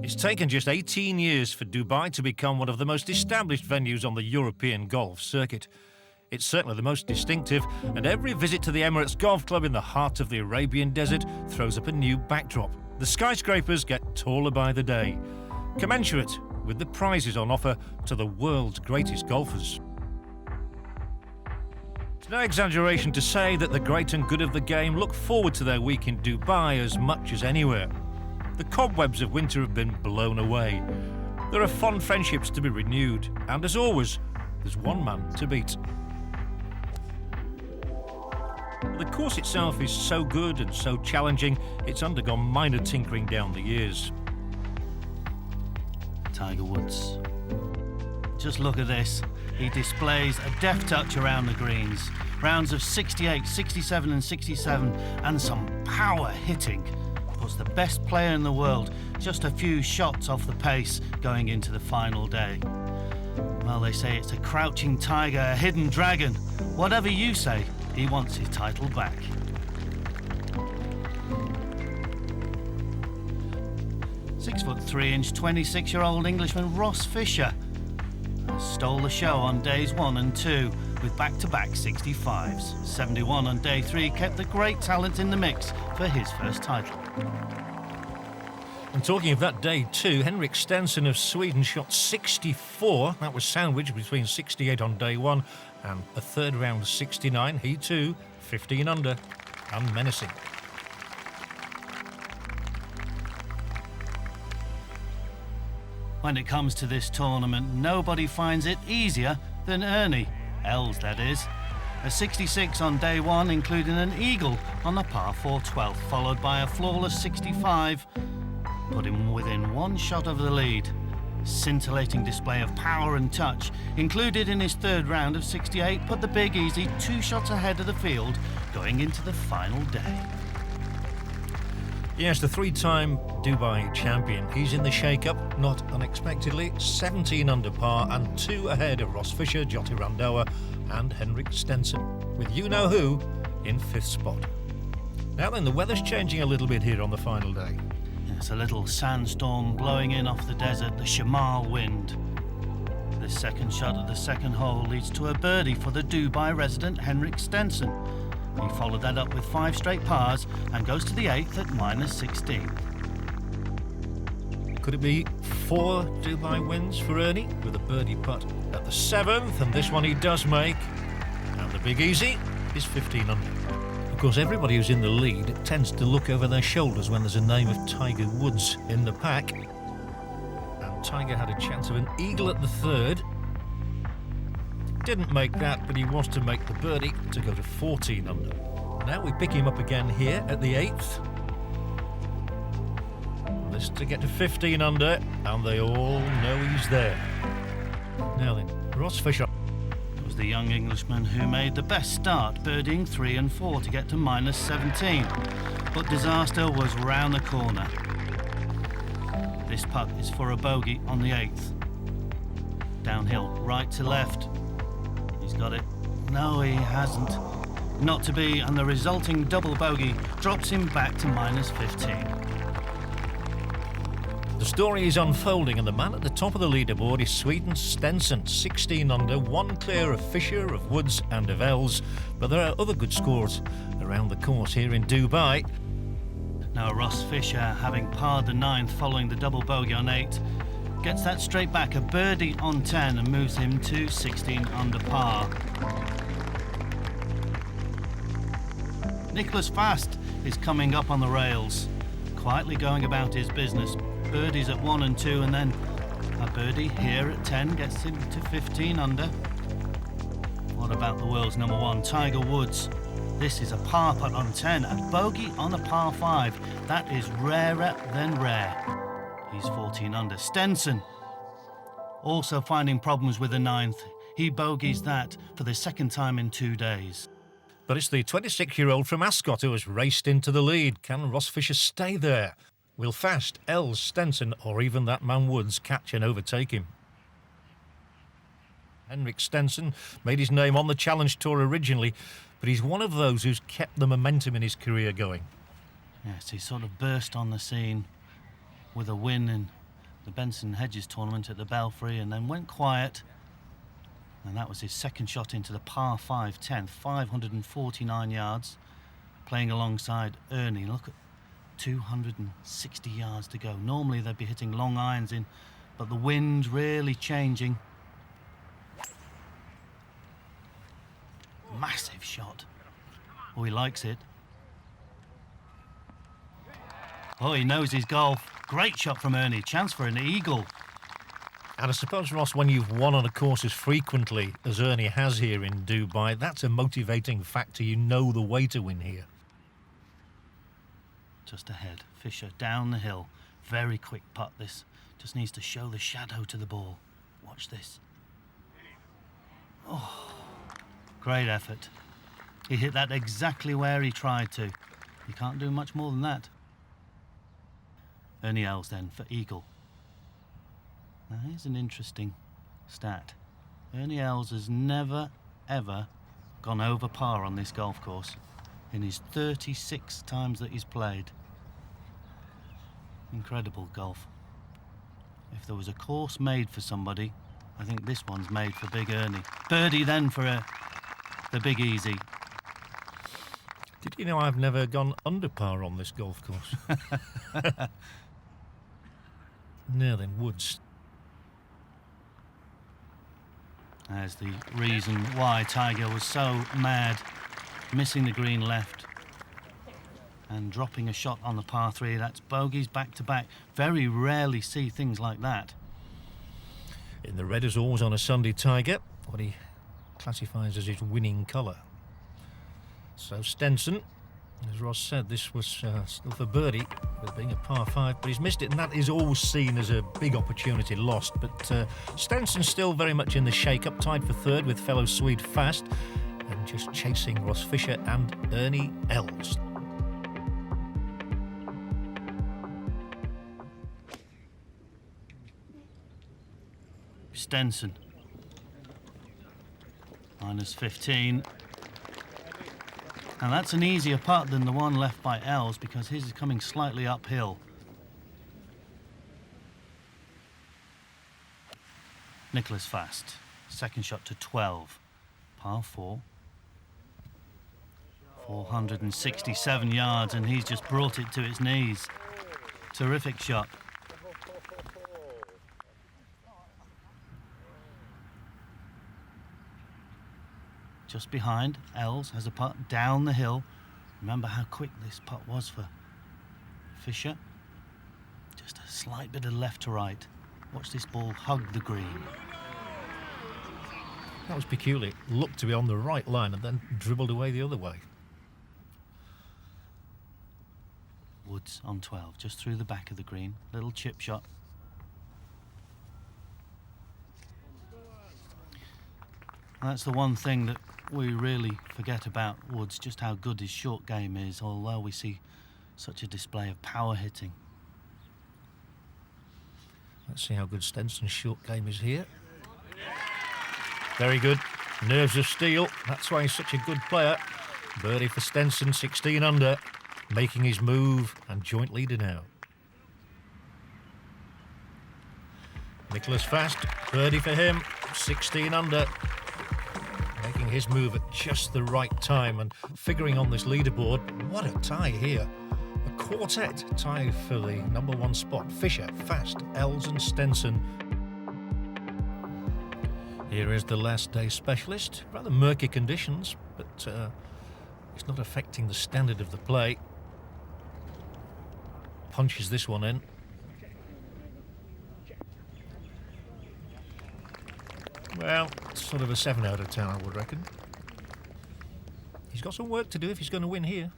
It's taken just 18 years for Dubai to become one of the most established venues on the European golf circuit. It's certainly the most distinctive, and every visit to the Emirates Golf Club in the heart of the Arabian Desert throws up a new backdrop. The skyscrapers get taller by the day, commensurate with the prizes on offer to the world's greatest golfers. It's no exaggeration to say that the great and good of the game look forward to their week in Dubai as much as anywhere. The cobwebs of winter have been blown away. There are fond friendships to be renewed, and as always, there's one man to beat. The course itself is so good and so challenging, it's undergone minor tinkering down the years. Tiger Woods. Just look at this. He displays a deft touch around the greens. Rounds of 68, 67 and 67 and some power hitting. Puts the best player in the world just a few shots off the pace going into the final day. Well, they say it's a crouching tiger, a hidden dragon. Whatever you say, he wants his title back. "6'3", 26-year-old Englishman Ross Fisher stole the show on days 1 and 2 with back-to-back 65s. 71 on day 3 kept the great talent in the mix for his first title. And talking of that day too, Henrik Stenson of Sweden shot 64. That was sandwiched between 68 on day 1 and a third round 69. He too, 15 under and menacing. When it comes to this tournament, nobody finds it easier than Ernie Els, that is. A 66 on day 1, including an eagle on the par 4 12th, followed by a flawless 65. Put him within one shot of the lead. Scintillating display of power and touch, included in his third round of 68, put the Big Easy 2 shots ahead of the field going into the final day. Yes, the 3-time Dubai champion. He's in the shake-up, not unexpectedly, 17 under par and 2 ahead of Ross Fisher, Joti Randoa and Henrik Stenson, with you-know-who in 5th spot. Now then, the weather's changing a little bit here on the final day. It's a little sandstorm blowing in off the desert, the Shamal wind. The second shot of the second hole leads to a birdie for the Dubai resident Henrik Stenson. He followed that up with 5 straight pars and goes to the 8th at -16. Could it be 4 Dubai wins for Ernie with a birdie putt at the 7th? And this one he does make. And the Big Easy is 15 under. Of course, everybody who's in the lead tends to look over their shoulders when there's a name of Tiger Woods in the pack. And Tiger had a chance of an eagle at the 3rd. Didn't make that, but he was to make the birdie to go to 14 under. Now we pick him up again here at the 8th. This to get to 15 under, and they all know he's there. Now then, Ross Fisher. It was the young Englishman who made the best start, birdieing 3 and 4 to get to -17. But disaster was round the corner. This putt is for a bogey on the 8th. Downhill, right to left. He's got it. No, he hasn't. Not to be, and the resulting double bogey drops him back to -15. The story is unfolding, and the man at the top of the leaderboard is Sweden's Stenson, 16 under, 1 clear of Fisher, of Woods and of Els. But there are other good scores around the course here in Dubai. Now Ross Fisher, having parred the 9th following the double bogey on 8, gets that straight back, a birdie on 10 and moves him to 16 under par. Nicholas Fast is coming up on the rails, quietly going about his business. Birdies at 1 and 2, and then a birdie here at 10 gets him to 15 under. What about the world's number 1, Tiger Woods? This is a par putt on 10, a bogey on a par 5. That is rarer than rare. He's 14 under. Stenson also finding problems with the 9th. He bogeys that for the 2nd time in 2 days. But it's the 26-year-old from Ascot who has raced into the lead. Can Ross Fisher stay there? Will Fast, Els, Stenson or even that man Woods catch and overtake him? Henrik Stenson made his name on the Challenge Tour originally, but he's one of those who's kept the momentum in his career going. Yes, he sort of burst on the scene with a win in the Benson Hedges tournament at the Belfry, and then went quiet. And that was his second shot into the par 5 10th, 549 yards, playing alongside Ernie. Look at 260 yards to go. Normally they'd be hitting long irons in, but the wind really changing. Massive shot. Oh, he likes it. Oh, he knows his golf. Great shot from Ernie. Chance for an eagle. And I suppose, Ross, when you've won on a course as frequently as Ernie has here in Dubai, that's a motivating factor. You know the way to win here. Just ahead. Fisher down the hill. Very quick putt this. Just needs to show the shadow to the ball. Watch this. Oh, great effort. He hit that exactly where he tried to. You can't do much more than that. Ernie Els then for eagle. Now here's an interesting stat. Ernie Els has never, ever gone over par on this golf course in his 36 times that he's played. Incredible golf. If there was a course made for somebody, I think this one's made for Big Ernie. Birdie then for the Big Easy. Did you know I've never gone under par on this golf course? No, then Woods. There's the reason why Tiger was so mad, missing the green left and dropping a shot on the par 3. That's bogeys back to back. Very rarely see things like that. In the red as always on a Sunday, Tiger, what he classifies as his winning colour. So Stenson, as Ross said, this was still for birdie, with being a par 5, but he's missed it, and that is always seen as a big opportunity lost. But Stenson's still very much in the shake-up, tied for third with fellow Swede Fast, and just chasing Ross Fisher and Ernie Els. Stenson, minus 15. And that's an easier putt than the one left by Els, because his is coming slightly uphill. Nicholas Fast, second shot to 12, par 4. 467 yards, and he's just brought it to its knees. Terrific shot. Just behind, Els has a putt down the hill. Remember how quick this putt was for Fisher. Just a slight bit of left to right. Watch this ball hug the green. That was peculiar. It looked to be on the right line and then dribbled away the other way. Woods on 12, just through the back of the green. Little chip shot. And that's the one thing that we really forget about Woods, just how good his short game is, although we see such a display of power hitting. Let's see how good Stenson's short game is here. Very good. Nerves of steel. That's why he's such a good player. Birdie for Stenson, 16 under. Making his move and joint leader now. Nicholas Fast, birdie for him, 16 under. Making his move at just the right time and figuring on this leaderboard. What a tie here. A quartet tied for the number 1 spot. Fisher, Fast, Els and Stenson. Here is the last day specialist. Rather murky conditions, but it's not affecting the standard of the play. Punches this one in. Well, sort of a 7 out of 10, I would reckon. He's got some work to do if he's going to win here.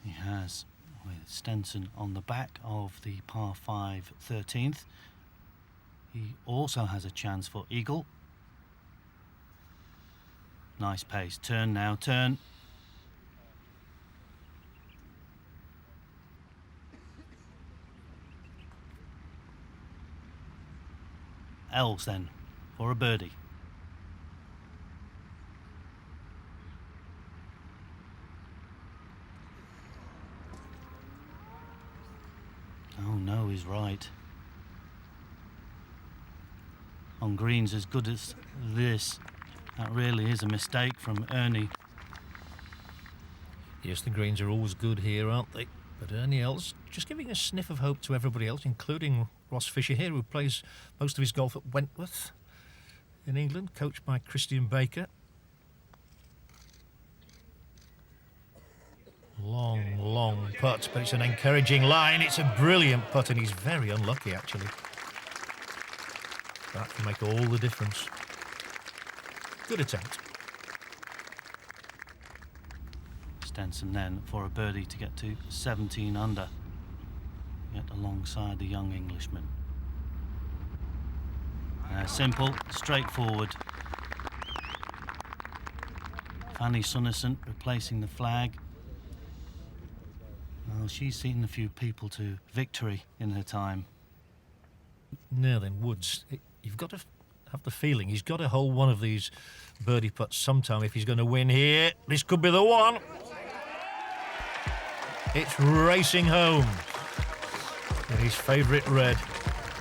He has, with Stenson on the back of the par 5 13th. He also has a chance for eagle. Nice pace. Turn now, turn. Els then for a birdie. Oh no, he's right. On greens as good as this, that really is a mistake from Ernie. Yes, the greens are always good here, aren't they? But Ernie Els just giving a sniff of hope to everybody else, including Ross Fisher here, who plays most of his golf at Wentworth in England, coached by Christian Baker. Long, long putt, but it's an encouraging line. It's a brilliant putt, and he's very unlucky, actually. That can make all the difference. Good attempt. Stenson then for a birdie to get to 17 under, yet alongside the young Englishman. Simple, straightforward. Fanny Sunnison replacing the flag. Well, she's seen a few people to victory in her time. Now then, Woods, you've got to have the feeling he's got to hold one of these birdie putts sometime if he's going to win here. This could be the one. It's racing home in his favourite red.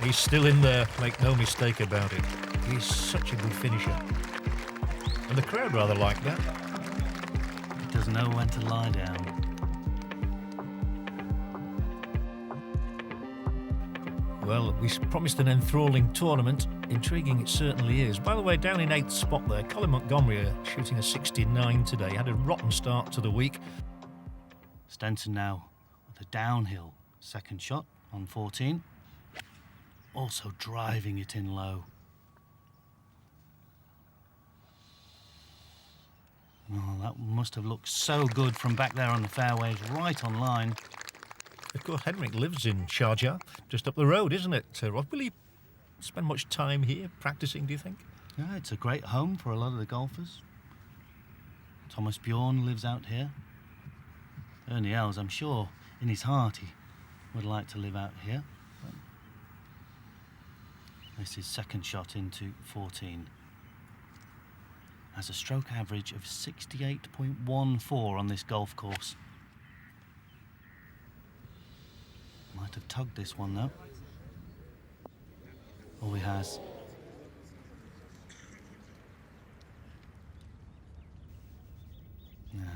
He's still in there, make no mistake about it. He's such a good finisher. And the crowd rather like that. He doesn't know when to lie down. Well, we promised an enthralling tournament. Intriguing it certainly is. By the way, down in 8th spot there, Colin Montgomery shooting a 69 today. Had a rotten start to the week. Stenson now with a downhill second shot on 14. Also driving it in low. Oh, that must have looked so good from back there on the fairways, right on line. Of course, Henrik lives in Sharjah, just up the road, isn't it, Rob? Will he spend much time here practicing, do you think? Yeah, it's a great home for a lot of the golfers. Thomas Bjorn lives out here. Ernie Els, I'm sure, in his heart, he would like to live out here. This is second shot into 14. Has a stroke average of 68.14 on this golf course. Might have tugged this one though. Oh, he has.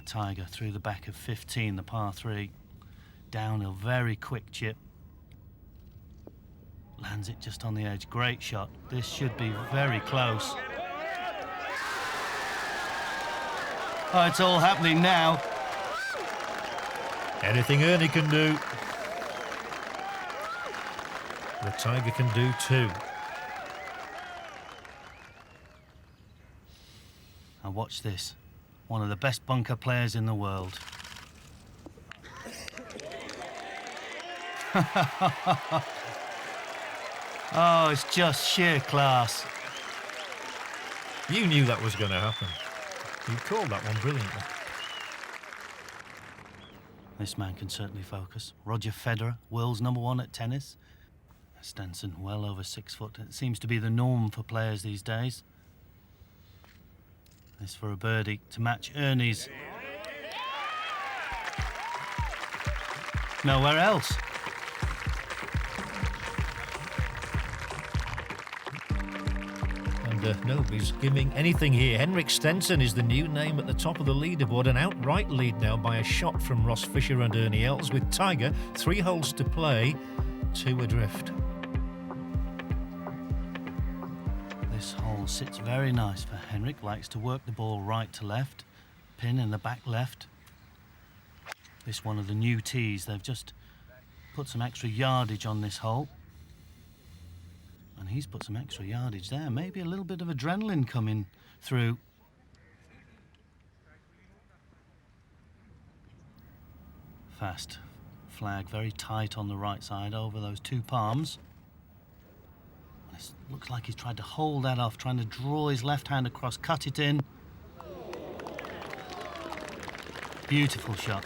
Tiger through the back of 15, the par 3. Down a very quick chip. Lands it just on the edge. Great shot. This should be very close. Oh, it's all happening now. Anything Ernie can do, the Tiger can do too. Now watch this. One of the best bunker players in the world. Oh, it's just sheer class. You knew that was going to happen. You called that one brilliantly. This man can certainly focus. Roger Federer, world's #1 at tennis. Stenson, well over 6 foot. It seems to be the norm for players these days. This for a birdie to match Ernie's. Nowhere else. And nobody's giving anything here. Henrik Stenson is the new name at the top of the leaderboard, an outright lead now by a shot from Ross Fisher and Ernie Els, with Tiger 3 holes to play, 2 adrift. This hole sits very nice for Henrik. Likes to work the ball right to left. Pin in the back left. This one of the new tees. They've just put some extra yardage on this hole. And he's put some extra yardage there. Maybe a little bit of adrenaline coming through. Fast flag, very tight on the right side over those 2 palms. It looks like he's tried to hold that off, trying to draw his left hand across, cut it in. Beautiful shot.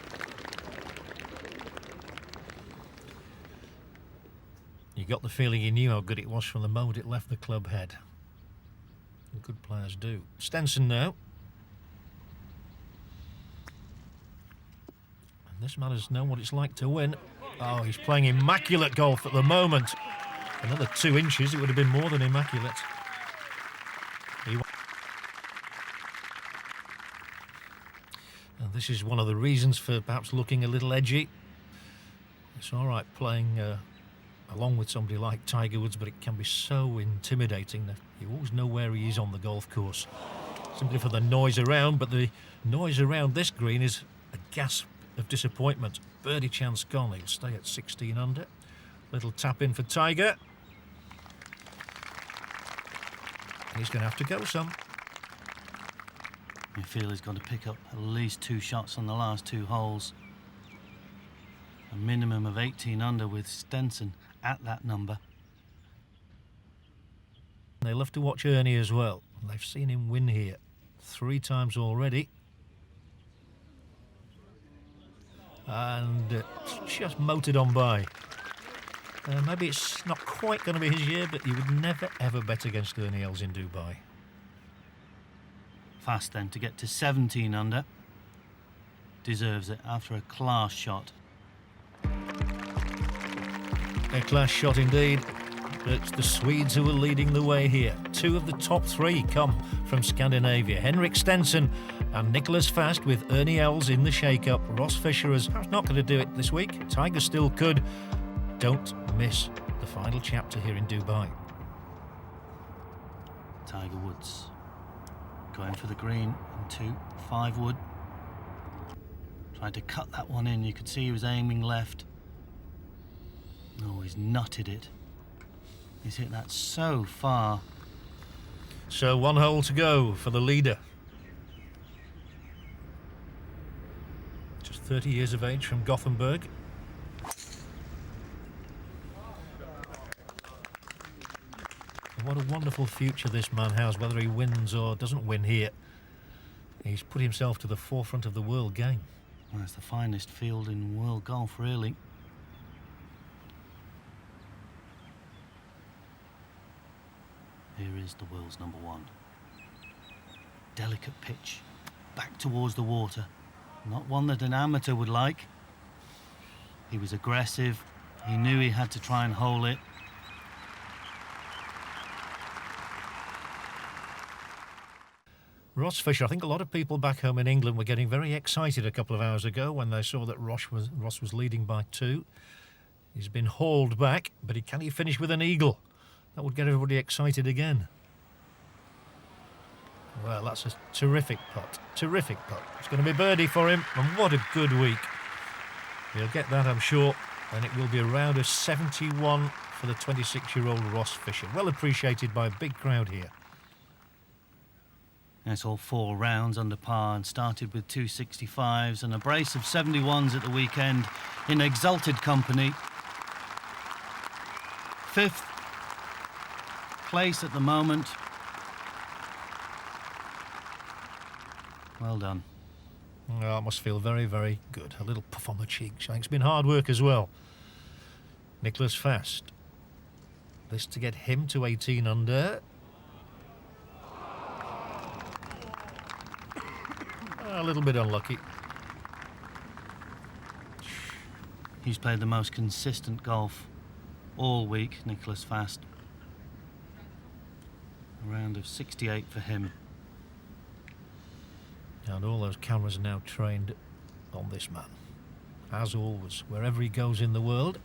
You got the feeling he knew how good it was from the moment it left the club head. Good players do. Stenson now. And this man has known what it's like to win. Oh, he's playing immaculate golf at the moment. Another 2 inches, it would have been more than immaculate. And this is one of the reasons for perhaps looking a little edgy. It's all right playing along with somebody like Tiger Woods, but it can be so intimidating that you always know where he is on the golf course. Simply for the noise around, but the noise around this green is a gasp of disappointment. Birdie chance gone. He'll stay at 16 under. Little tap in for Tiger. And he's going to have to go some. You feel he's got to pick up at least 2 shots on the last 2 holes. A minimum of 18 under with Stenson at that number. They love to watch Ernie as well. They've seen him win here 3 times already. And just motored on by. Maybe it's not quite going to be his year, but you would never ever bet against Ernie Els in Dubai. Fast then to get to 17 under. Deserves it after a class shot. A class shot indeed. It's the Swedes who are leading the way here. 2 of the top 3 come from Scandinavia. Henrik Stenson and Nicholas Fast with Ernie Els in the shake-up. Ross Fisher is not going to do it this week. Tiger still could. Don't miss the final chapter here in Dubai. Tiger Woods going for the green in 2-5 wood. Tried to cut that one in. You could see he was aiming left. Oh, he's nutted it. He's hit that so far. So 1 hole to go for the leader. Just 30 years of age from Gothenburg. And what a wonderful future this man has, whether he wins or doesn't win here. He's put himself to the forefront of the world game. Well, it's the finest field in world golf, really. Here is the world's number 1. Delicate pitch, back towards the water. Not one that an amateur would like. He was aggressive. He knew he had to try and hole it. Ross Fisher, I think a lot of people back home in England were getting very excited a couple of hours ago when they saw that Ross was leading by 2. He's been hauled back, but can he finish with an eagle? That would get everybody excited again. Well, that's a terrific putt. Terrific putt. It's going to be birdie for him, and what a good week. He'll get that, I'm sure, and it will be a round of 71 for the 26-year-old Ross Fisher. Well appreciated by a big crowd here. It's all 4 rounds under par and started with 2 65s and a brace of 71s at the weekend in exalted company. 5th place at the moment. Well done. Oh, it must feel very, very good. A little puff on the cheeks. I think it's been hard work as well. Nicholas Fast. This to get him to 18 under. A little bit unlucky. He's played the most consistent golf all week, Nicholas Fast. A round of 68 for him. And all those cameras are now trained on this man. As always, wherever he goes in the world.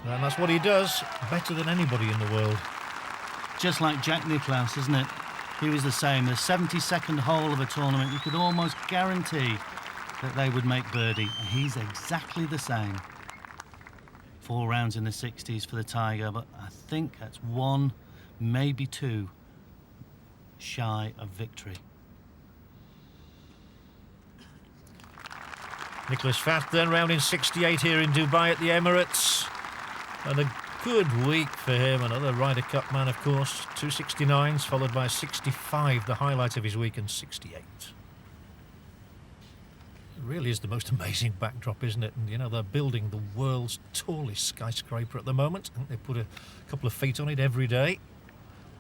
And that's what he does, better than anybody in the world. Just like Jack Nicklaus, isn't it? He was the same. The 72nd hole of a tournament, you could almost guarantee that they would make birdie. And he's exactly the same. 4 rounds in the 60s for the Tiger, but I think that's 1, maybe 2 shy of victory. Nicholas Fast then round in 68 here in Dubai at the Emirates. And a good week for him. Another Ryder Cup man, of course. 2 69s followed by 65, the highlight of his week, and 68. It really is the most amazing backdrop, isn't it? And, you know, they're building the world's tallest skyscraper at the moment. I think they put a couple of feet on it every day.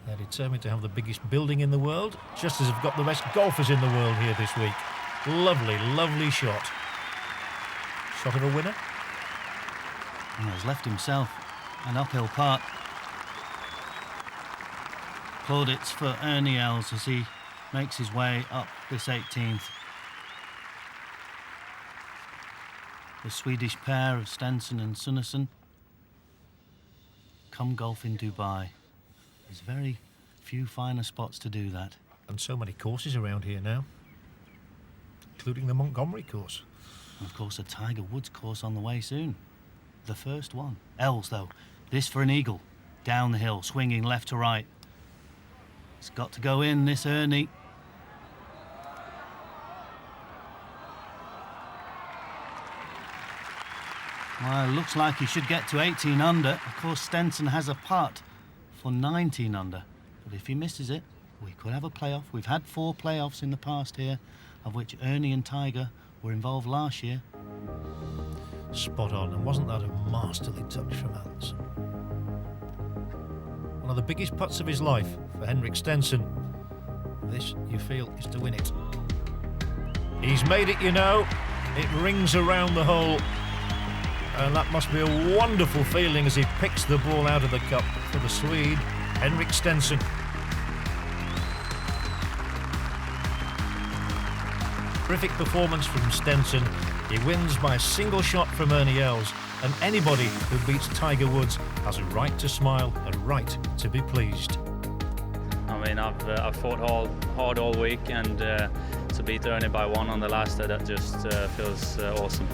They're determined to have the biggest building in the world, just as they've got the best golfers in the world here this week. Lovely, lovely shot. Shot of a winner. Well, he's left himself an uphill putt. Plaudits for Ernie Els as he makes his way up this 18th. The Swedish pair of Stenson and Sunesson come golf in Dubai. There's very few finer spots to do that. And so many courses around here now, including the Montgomery course. And of course, a Tiger Woods course on the way soon. The first one. Els, though. This for an eagle. Down the hill, swinging left to right. It's got to go in, this Ernie. Well, looks like he should get to 18 under. Of course, Stenson has a putt for 19 under. But if he misses it, we could have a playoff. We've had 4 playoffs in the past here, of which Ernie and Tiger were involved last year. Spot on, and wasn't that a masterly touch from Els? One of the biggest putts of his life for Henrik Stenson. This, you feel, is to win it. He's made it, you know. It rings around the hole. And that must be a wonderful feeling as he picks the ball out of the cup for the Swede, Henrik Stenson. Terrific performance from Stenson. He wins by a single shot from Ernie Els, and anybody who beats Tiger Woods has a right to smile, a right to be pleased. I mean, I've fought hard all week, and to beat Ernie by 1 on the last day, that just feels awesome.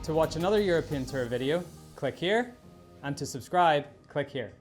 To watch another European Tour video, click here, and to subscribe, click here.